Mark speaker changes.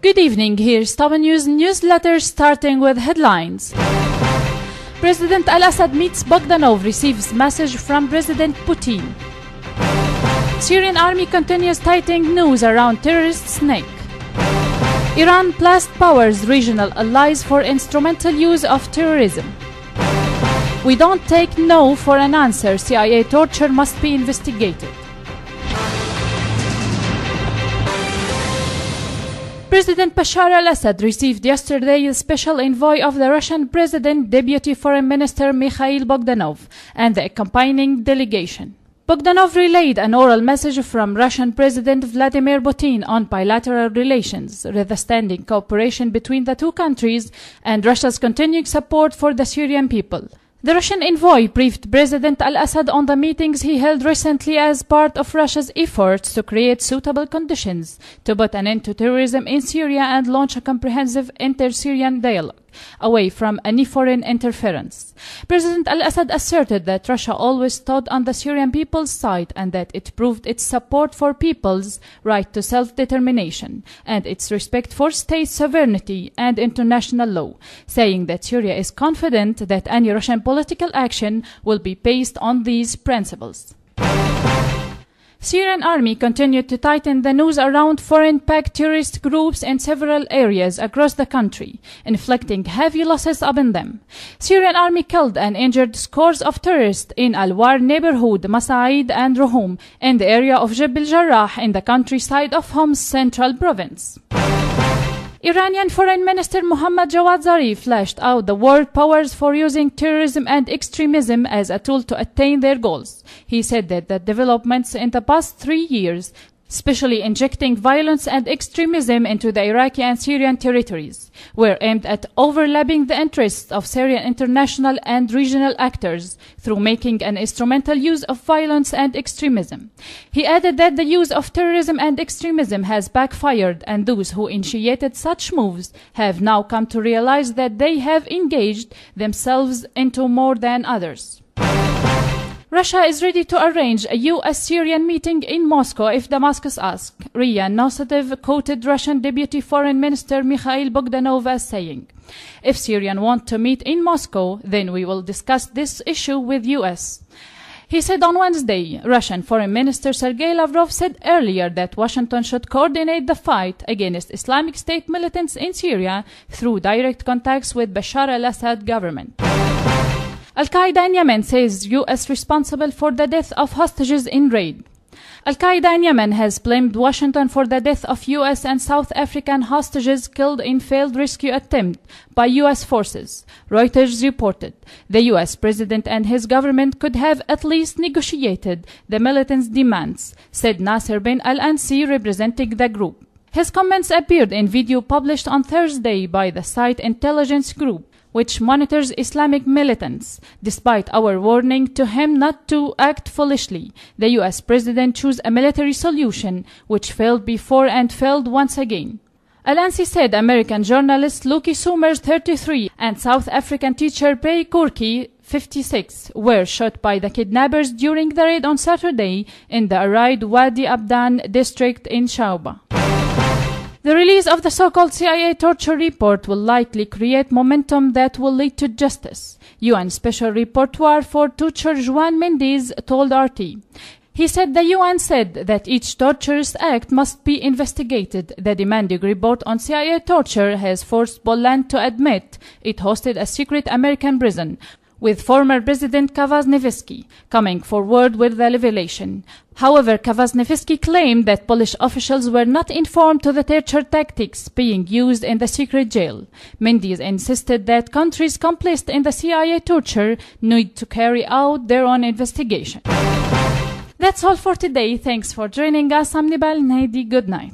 Speaker 1: Good evening, here's Top News newsletter starting with headlines. President Al-Assad meets Bogdanov, receives message from President Putin. Syrian army continues tightening noose around terrorist snake. Iran blast powers regional allies for instrumental use of terrorism. We don't take no for an answer. CIA torture must be investigated. President Bashar al-Assad received yesterday the special envoy of the Russian President, Deputy Foreign Minister Mikhail Bogdanov, and the accompanying delegation. Bogdanov relayed an oral message from Russian President Vladimir Putin on bilateral relations, understanding cooperation between the two countries, and Russia's continuing support for the Syrian people. The Russian envoy briefed President al-Assad on the meetings he held recently as part of Russia's efforts to create suitable conditions to put an end to terrorism in Syria and launch a comprehensive inter-Syrian dialogue, away from any foreign interference. President al-Assad asserted that Russia always stood on the Syrian people's side and that it proved its support for people's right to self-determination and its respect for state sovereignty and international law, saying that Syria is confident that any Russian political action will be based on these principles. Syrian army continued to tighten the noose around foreign-backed terrorist groups in several areas across the country, inflicting heavy losses upon them. Syrian army killed and injured scores of terrorists in Al-War neighborhood, Masaid and Ruhum, in the area of Jebel Jarrah in the countryside of Hom's central province. Iranian Foreign Minister Mohammad Jawad Zarif lashed out the world powers for using terrorism and extremism as a tool to attain their goals. He said that the developments in the past 3 years, especially injecting violence and extremism into the Iraqi and Syrian territories, were aimed at overlapping the interests of Syrian international and regional actors through making an instrumental use of violence and extremism. He added that the use of terrorism and extremism has backfired, and those who initiated such moves have now come to realize that they have engaged themselves into more than others. Russia is ready to arrange a U.S.-Syrian meeting in Moscow if Damascus asks, RIA Nosativ quoted Russian Deputy Foreign Minister Mikhail Bogdanov as saying, "If Syrians want to meet in Moscow, then we will discuss this issue with U.S." He said on Wednesday. Russian Foreign Minister Sergei Lavrov said earlier that Washington should coordinate the fight against Islamic State militants in Syria through direct contacts with Bashar al-Assad government. Al-Qaeda in Yemen says U.S. responsible for the death of hostages in raid. Al-Qaeda in Yemen has blamed Washington for the death of U.S. and South African hostages killed in failed rescue attempt by U.S. forces. Reuters reported the U.S. president and his government could have at least negotiated the militants' demands, said Naaser bin al-Ansi representing the group. His comments appeared in video published on Thursday by the site intelligence group, which monitors Islamic militants. Despite our warning to him not to act foolishly, the U.S. president chose a military solution which failed before and failed once again. Al-Ansi said American journalist Luki Summers, 33, and South African teacher Pei Kurki, 56, were shot by the kidnappers during the raid on Saturday in the Araid Wadi Abdan district in Shauba. The release of the so-called CIA torture report will likely create momentum that will lead to justice, UN Special Rapporteur for Torture Juan Mendes told RT. He said the UN said that each torturous act must be investigated. The demanding report on CIA torture has forced Poland to admit it hosted a secret American prison, with former President Kwasniewski coming forward with the revelation. However, Kwasniewski claimed that Polish officials were not informed to the torture tactics being used in the secret jail. Mendes insisted that countries complicit in the CIA torture need to carry out their own investigation. That's all for today. Thanks for joining us. I'm Nibal Nadi. Good night.